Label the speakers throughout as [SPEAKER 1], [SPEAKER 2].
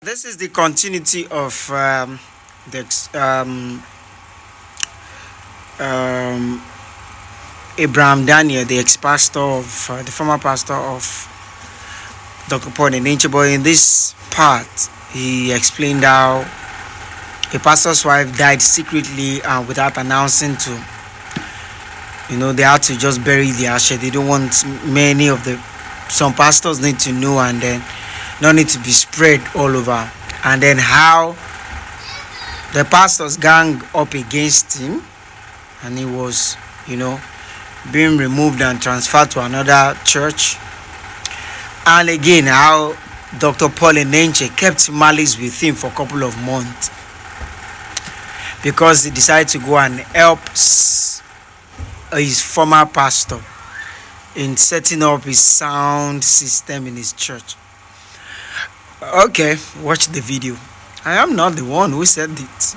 [SPEAKER 1] This is the continuity of the um, Abraham Daniel, the ex-pastor of the former pastor of Dr Paul Enenche. But in this part, he explained how a pastor's wife died secretly and without announcing to. They had to just bury the ashes. They don't want some pastors need to know, and then not need to be spread all over. And then how the pastors gang up against him, and he was, being removed and transferred to another church. And again, how Dr Paul Enenche kept Malice with him for a couple of months because he decided to go and help his former pastor in setting up his sound system in his church. Okay, watch the video. I am not the one who said it.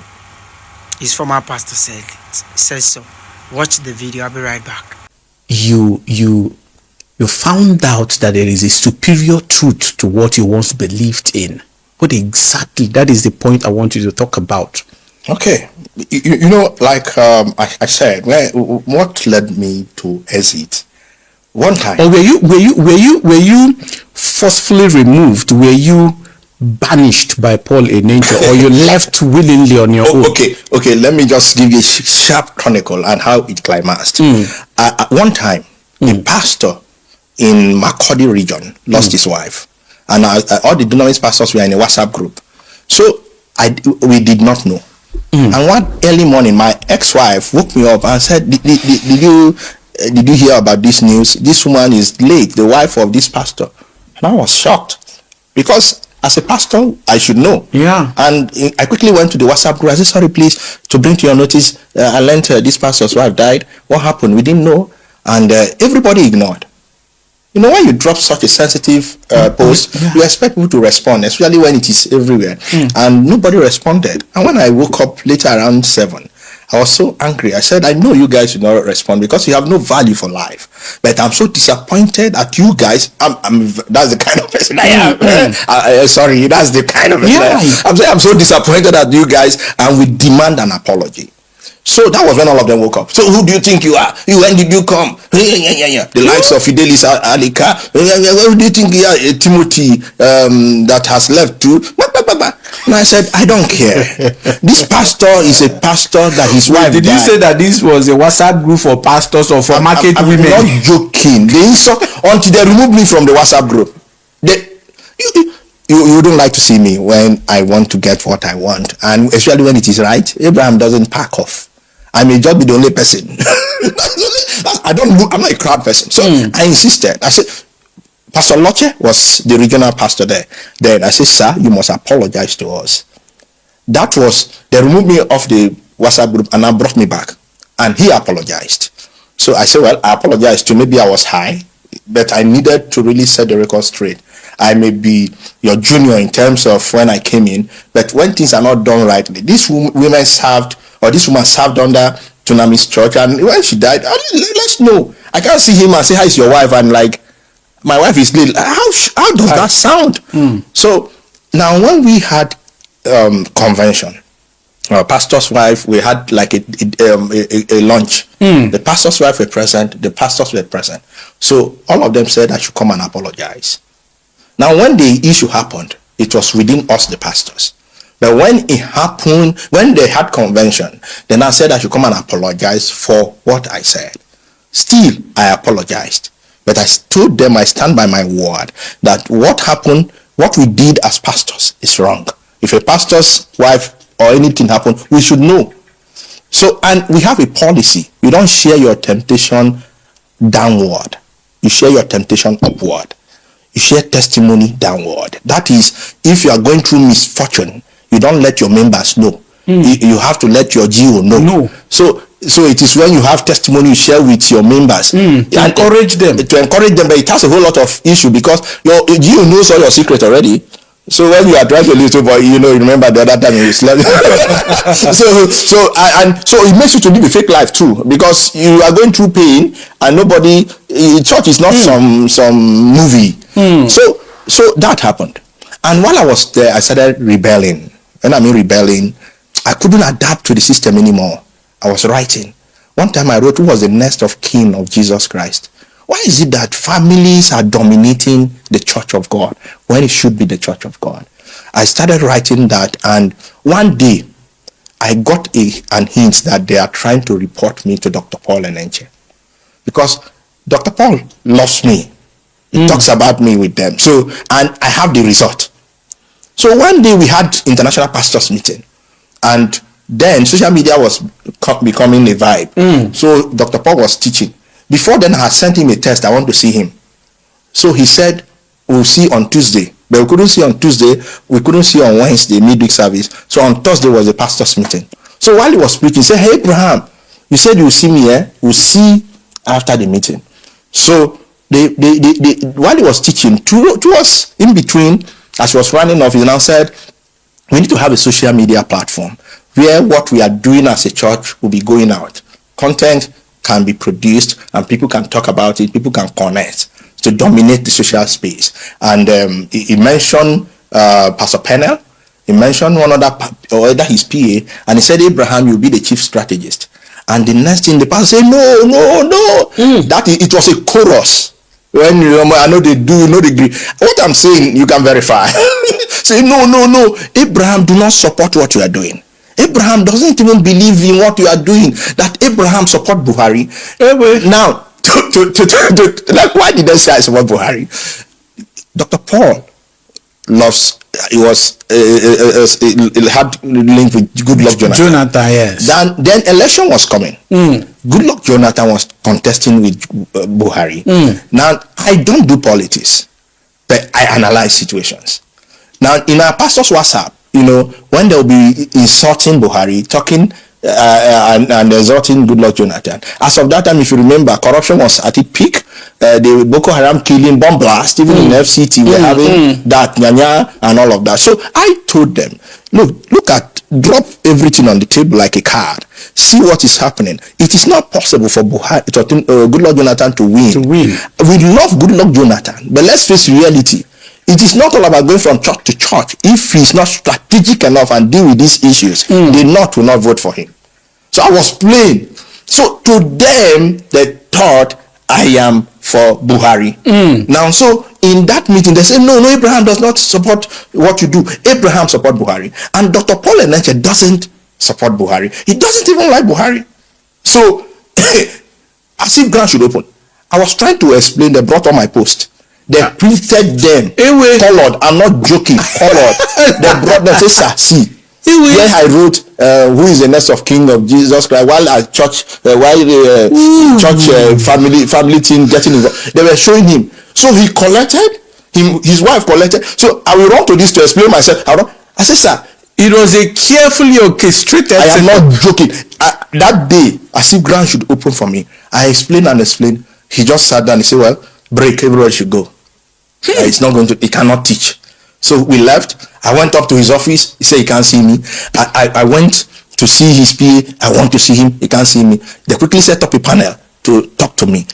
[SPEAKER 1] His former pastor said it. He says so. Watch the video. I'll be right back.
[SPEAKER 2] You found out that there is a superior truth to what you once believed in. What exactly? That is the point I want you to talk about.
[SPEAKER 3] Okay, I said, what led me to exit? One time.
[SPEAKER 2] Or were you forcefully removed? Were you banished by Paul Enenche, or you left willingly on your own?
[SPEAKER 3] Okay. Let me just give you a sharp chronicle and how it climaxed. At one time, a pastor in Makurdi region lost his wife, and all the dunamis pastors were in a WhatsApp group. So we did not know. And one early morning, my ex-wife woke me up and said, did you hear about this news? This woman is late, the wife of this pastor. And I was shocked because as a pastor, I should know.
[SPEAKER 2] Yeah.
[SPEAKER 3] And I quickly went to the WhatsApp group. I said, sorry, please, to bring to your notice, I learned this pastor's wife died. What happened? We didn't know. And everybody ignored. When you drop such a sensitive post, you expect people to respond, especially when it is everywhere. And nobody responded. And when I woke up later around 7, I was so angry. I said, I know you guys will not respond because you have no value for life. But I'm so disappointed at you guys. That's the kind of person I am. Sorry, that's the kind of person I am. I'm so disappointed at you guys, and we demand an apology. So that was when all of them woke up. So who do you think you are? When did you come? The likes of Fidelis Alika. Who do you think you are? Timothy that has left too. And I said, I don't care. This pastor is a pastor that his wife
[SPEAKER 2] Did
[SPEAKER 3] died.
[SPEAKER 2] you say that this was a WhatsApp group for pastors or for market women?
[SPEAKER 3] I'm not joking. Until they removed me from the WhatsApp group. You wouldn't like to see me when I want to get what I want, and especially when it is right. Abraham doesn't pack off. I may just be the only person. I'm not a crowd person. So I insisted. I said, Pastor Loche was the regional pastor there. Then I said, sir, you must apologize to us. They removed me off the WhatsApp group and now brought me back. And he apologized. So I said, well, I apologize too. Maybe I was high, but I needed to really set the record straight. I may be your junior in terms of when I came in, but when things are not done rightly, this woman served under Tunami's church, and when she died, let's know. I can't see him and say, hi, is your wife? I'm like, my wife is little. How does that sound? So now when we had convention, pastor's wife, we had like a lunch. The pastor's wife were present, the pastors were present. So all of them said I should come and apologize. Now when the issue happened, it was within us, the pastors. But when it happened, when they had convention, then I said I should come and apologize for what I said. Still, I apologized. But I told them I stand by my word that what happened, what we did as pastors is wrong. If a pastor's wife or anything happened, we should know. So, and we have a policy. You don't share your temptation downward. You share your temptation upward. You share testimony downward. That is, if you are going through misfortune, you don't let your members know. You have to let your GO know. No. So it is when you have testimony you share with your members.
[SPEAKER 2] To encourage them.
[SPEAKER 3] To encourage them, but it has a whole lot of issue because your GO knows all your secrets already. So when you are trying to little boy, you remember the other time you slept. so it makes you to live a fake life too, because you are going through pain and church is not some movie. So that happened. And while I was there, I started rebelling. When I mean rebelling, I couldn't adapt to the system anymore. I was writing. One time I wrote, who was the next of kin of Jesus Christ? Why is it that families are dominating the church of God when it should be the church of God? I started writing that, and one day I got an hint that they are trying to report me to Dr. Paul Enenche, because Dr. Paul loves me. He talks about me with them. So, and I have the result. So one day we had international pastors meeting, and then social media was becoming a vibe. So Dr. Paul was teaching. Before then, I had sent him a text. I want to see him. So he said, we'll see on Tuesday. But we couldn't see on Tuesday. We couldn't see on Wednesday, midweek service. So on Thursday was a pastor's meeting. So while he was preaching, he said, hey, Abraham, you said you'll see me here. We'll see after the meeting. So while he was teaching, to us in between, as he was running off, he now said, we need to have a social media platform where what we are doing as a church will be going out. Content can be produced and people can talk about it, people can connect to dominate the social space. And he mentioned Pastor Pennell, he mentioned one other, or either his PA, and he said, Abraham, you'll be the chief strategist. And the next thing, the pastor said, no. That it was a chorus. When I know they do, they agree. What I'm saying, you can verify. Say, no. Abraham, do not support what you are doing. Abraham doesn't even believe in what you are doing. That Abraham support Buhari. Now, like, why did I say I support Buhari? Dr. Paul loves. He had linked with Goodluck Jonathan.
[SPEAKER 2] Yes.
[SPEAKER 3] Then election was coming. Goodluck Jonathan was contesting with Buhari. Now, I don't do politics, but I analyze situations. Now, in our pastor's WhatsApp, when they'll be insulting Buhari, talking and exalting Goodluck Jonathan. As of that time, if you remember, corruption was at its peak. The Boko Haram killing, bomb blast, even in FCT, we're having that, Nyanya, and all of that. So I told them, look at, drop everything on the table like a card. See what is happening. It is not possible for Goodluck Jonathan to win. We love Goodluck Jonathan, but let's face reality. It is not all about going from church to church. If he's not strategic enough and deal with these issues, they will not vote for him. So I was playing. So to them, they thought I am for Buhari. Now, so in that meeting, they said, no, Abraham does not support what you do. Abraham support Buhari. And Dr. Paul Enenche doesn't support Buhari. He doesn't even like Buhari. So, as if ground should open. I was trying to explain, they brought on my post. They printed them, colored. I'm not joking, colored. They brought them, say, sir, see. Here I wrote, who is the next of king of Jesus Christ, while at church, family team getting involved. They were showing him. So he collected, his wife collected. So I will run to this to explain myself. I said, sir,
[SPEAKER 2] it was a carefully orchestrated.
[SPEAKER 3] I am not joking. That day, as if ground should open for me, I explained. He just sat down and said, well, break, everybody should go. It's not going to, he cannot teach. So we left. I went up to his office. He said he can't see me. I went to see his PA. I want to see him. He can't see me. They quickly set up a panel to talk to me.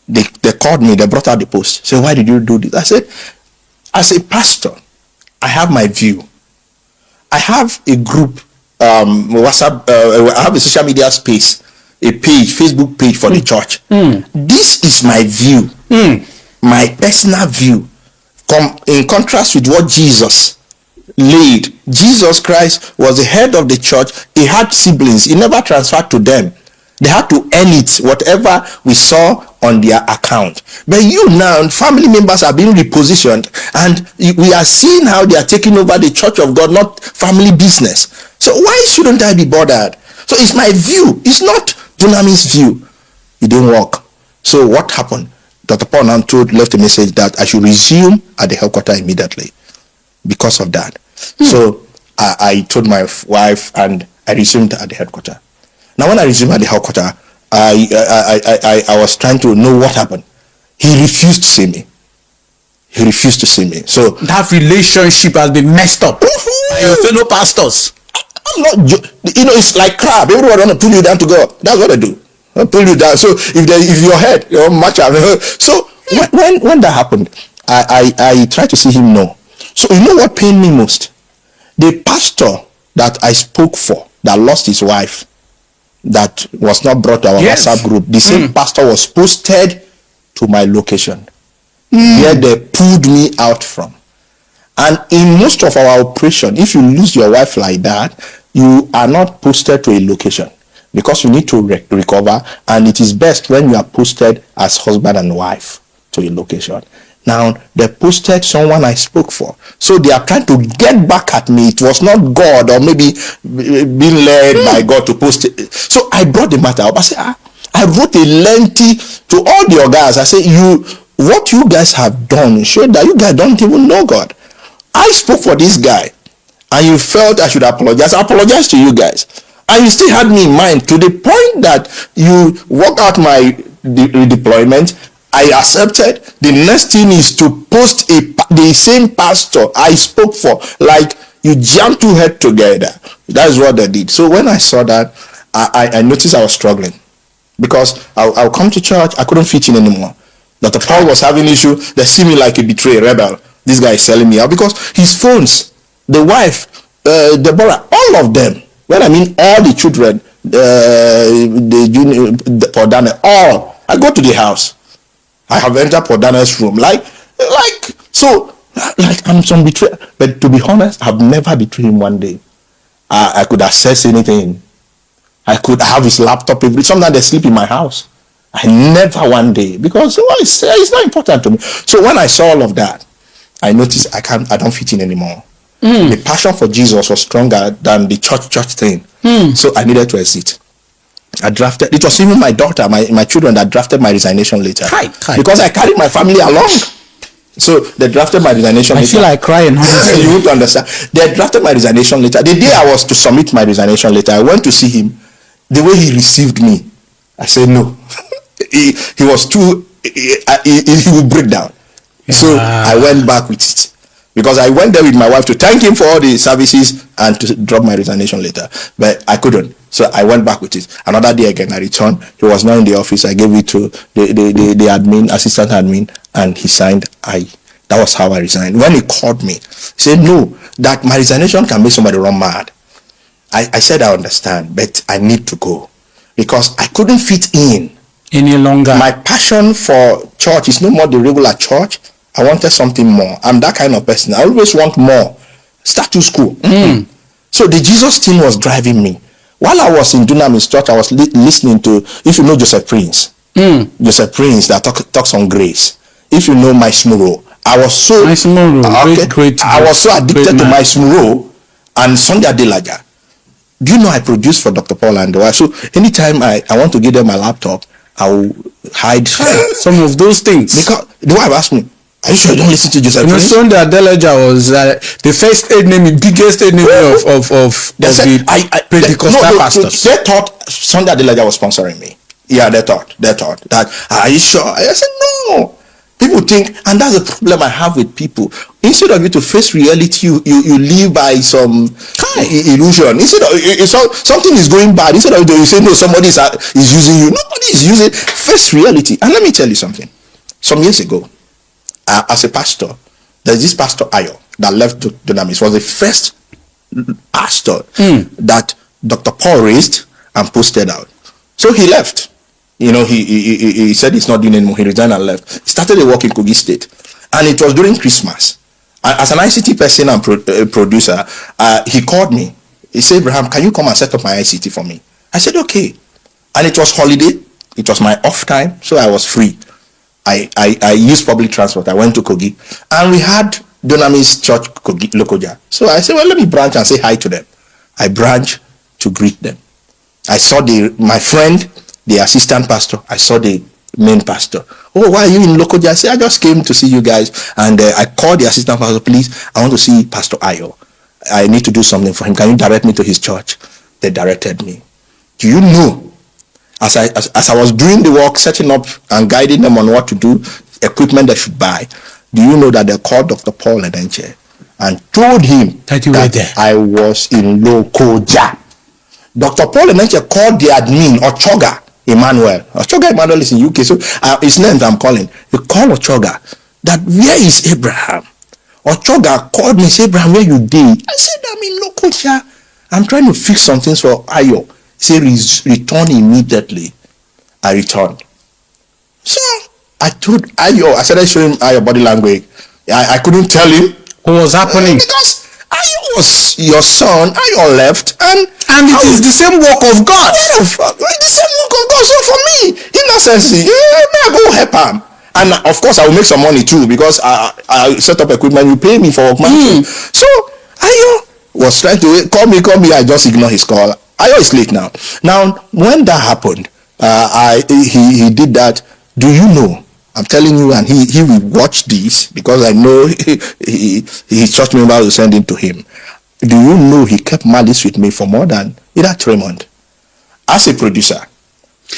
[SPEAKER 3] They called me. They brought out the post. So why did you do this? I said, as a pastor, I have my view. I have a group, WhatsApp. I have a social media space, a page, Facebook page for the church. This is my view, my personal view. In contrast with what Jesus laid. Jesus Christ was the head of the church. He had siblings. He never transferred to them. They had to earn it, whatever we saw on their account. But you now, family members are being repositioned, and we are seeing how they are taking over the church of God, not family business. So why shouldn't I be bothered? So it's my view. It's not Dunamis' view. It didn't work. So what happened? Dr. Paul now left a message that I should resume at the headquarters immediately because of that. So I told my wife and I resumed at the headquarters. Now when I resumed at the headquarters, I was trying to know what happened. He refused to see me. So
[SPEAKER 2] that relationship has been messed up by your fellow pastors.
[SPEAKER 3] I'm not, it's like crab. Everyone want to pull you down to God. That's what I do. I'll pull you down. So if your head, match up. So when that happened, I tried to see him. No. So you know what pained me most? The pastor that I spoke for that lost his wife, that was not brought to our WhatsApp group, the same pastor was posted to my location where they pulled me out from. And in most of our operation, if you lose your wife like that, you are not posted to a location because you need to recover, and it is best when you are posted as husband and wife to a location. Now, they posted someone I spoke for. So they are trying to get back at me. It was not God, or maybe being led by God to post it. So I brought the matter up. I said, I wrote a lengthy to all the guys. I said, what you guys have done showed that you guys don't even know God. I spoke for this guy, and you felt I should apologize. I apologize to you guys. And you still had me in mind to the point that you work out my redeployment. I accepted. The next thing is to post the same pastor I spoke for. Like, you jam two heads together. That's what they did. So when I saw that, I noticed I was struggling. Because I'll come to church, I couldn't fit in anymore. Dr. Paul was having issue. They see me like a betrayed rebel. This guy is selling me out. Because his phones, the wife, Deborah, all of them, when I mean all the children, the junior, for Daniel, all, I go to the house. I have entered Podana's room, so I'm some betrayal. But to be honest, I've never betrayed him one day. I could access anything. I could have his laptop. Sometimes they sleep in my house. I never one day, because it's not important to me. So when I saw all of that, I noticed I don't fit in anymore. The passion for Jesus was stronger than the church thing. So I needed to exit. It was even my daughter, my children that drafted my resignation letter. Because I carried my family along. So they drafted my resignation letter.
[SPEAKER 2] I feel like crying.
[SPEAKER 3] You won't understand. They drafted my resignation letter. The day I was to submit my resignation letter, I went to see him. The way he received me, I said no. he was too, he would break down. So I went back with it. Because I went there with my wife to thank him for all the services and to drop my resignation letter. But I couldn't. So I went back with it. Another day again, I returned. He was not in the office. I gave it to the admin, assistant admin, and he signed. That was how I resigned. When he called me, he said, no, that my resignation can make somebody run mad. I said, I understand, but I need to go. Because I couldn't fit in
[SPEAKER 2] any longer.
[SPEAKER 3] My passion for church is no more the regular church. I wanted something more. I'm that kind of person. I always want more. Status quo. So the Jesus thing was driving me. While I was in Dunamis Church, I was listening to, if you know Joseph Prince, Joseph Prince that talks on grace. If you know My Smuro, I was so I was so addicted to My Smuro and Sunday Adelaja. Do you know I produced for Dr. Paul and the wife? So anytime I want to give them my laptop, I will hide
[SPEAKER 2] some of those things.
[SPEAKER 3] Because the wife asked me, are you sure you don't listen to Joseph Prince?
[SPEAKER 2] Sunday Adelaja was the first aid name, the biggest aid name of the Pentecostal pastors.
[SPEAKER 3] They thought Sunday Adelaja was sponsoring me. Yeah, they thought that, are you sure? I said, no. People think, and that's the problem I have with people. Instead of you to face reality, you live by some illusion. Instead of something is going bad, instead of you say, no, somebody is using you. Nobody is using. Face reality. And let me tell you something. Some years ago, as a pastor, there's this pastor Ayo that left Dunamis. Was the first pastor that Dr. Paul raised and posted out. So he left. You know, he said he's not doing anymore. He resigned and left. He started a work in Kogi State, and it was during Christmas. As an ICT person and producer, he called me. He said, Abraham, can you come and set up my ICT for me? I said, okay. And it was holiday. It was my off time, so I was free. I used public transport. I went to Kogi, and we had Dunamis Church Kogi Lokoja. So I said, well, let me branch and say hi to them. I branched to greet them. I saw my friend, the assistant pastor. I saw the main pastor. Oh, why are you in Lokoja? I said, I just came to see you guys. And I called the assistant pastor, please, I want to see Pastor Ayo. I need to do something for him. Can you direct me to his church? They directed me. Do you know, as I was doing the work, setting up and guiding them on what to do, equipment they should buy, do you know that they called Dr. Paul Enenche and told him that I was in Lokoja? Dr. Paul Enenche called the admin, Ochoga Emmanuel. Ochoga Emmanuel is in UK, so his name I'm calling. He called Ochoga that, where is Abraham? Ochoga called me, say, Abraham, where you did? I said, I'm in Lokoja. I'm trying to fix some things for Ayo. He said, return immediately. I returned. So I told Ayo, I started showing Ayo body language. I couldn't tell him
[SPEAKER 2] What was happening?
[SPEAKER 3] because Ayo was your son. Ayo left, and
[SPEAKER 2] it is the same work of God.
[SPEAKER 3] what the fuck? It's the same work of God. So for me, innocency, I go help him. And of course, I will make some money too because I set up equipment. You pay me for workmanship. So Ayo was trying to call me. I just ignore his call. Ayo is late now. Now, when that happened, he did that. Do you know? I'm telling you, and he will watch this because I know his church member will send it to him. Do you know he kept Malice with me for more than either 3 months as a producer?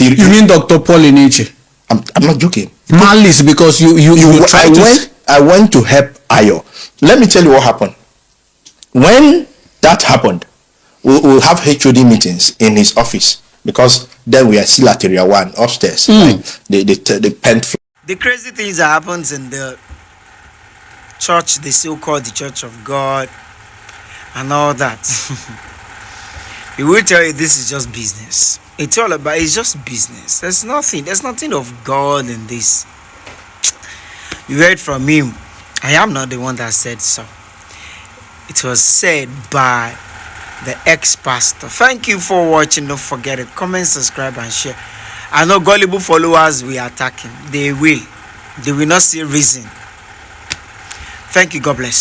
[SPEAKER 2] You mean Dr. Paul Enenche?
[SPEAKER 3] I'm not joking.
[SPEAKER 2] Malice, because you tried to.
[SPEAKER 3] I went to help Ayo. Let me tell you what happened. When that happened, we'll have HOD meetings in his office because then we are still at area 1 upstairs. Like the pent floor.
[SPEAKER 1] The crazy things that happens in the church, they still call the Church of God and all that. He will tell you this is just business. It's just business. There's nothing of God in this. You heard from him. I am not the one that said so. It was said by the ex-pastor. Thank you for watching. Don't forget it. Comment, subscribe, and share. I know gullible followers we are attacking. They will not see reason. Thank you. God bless.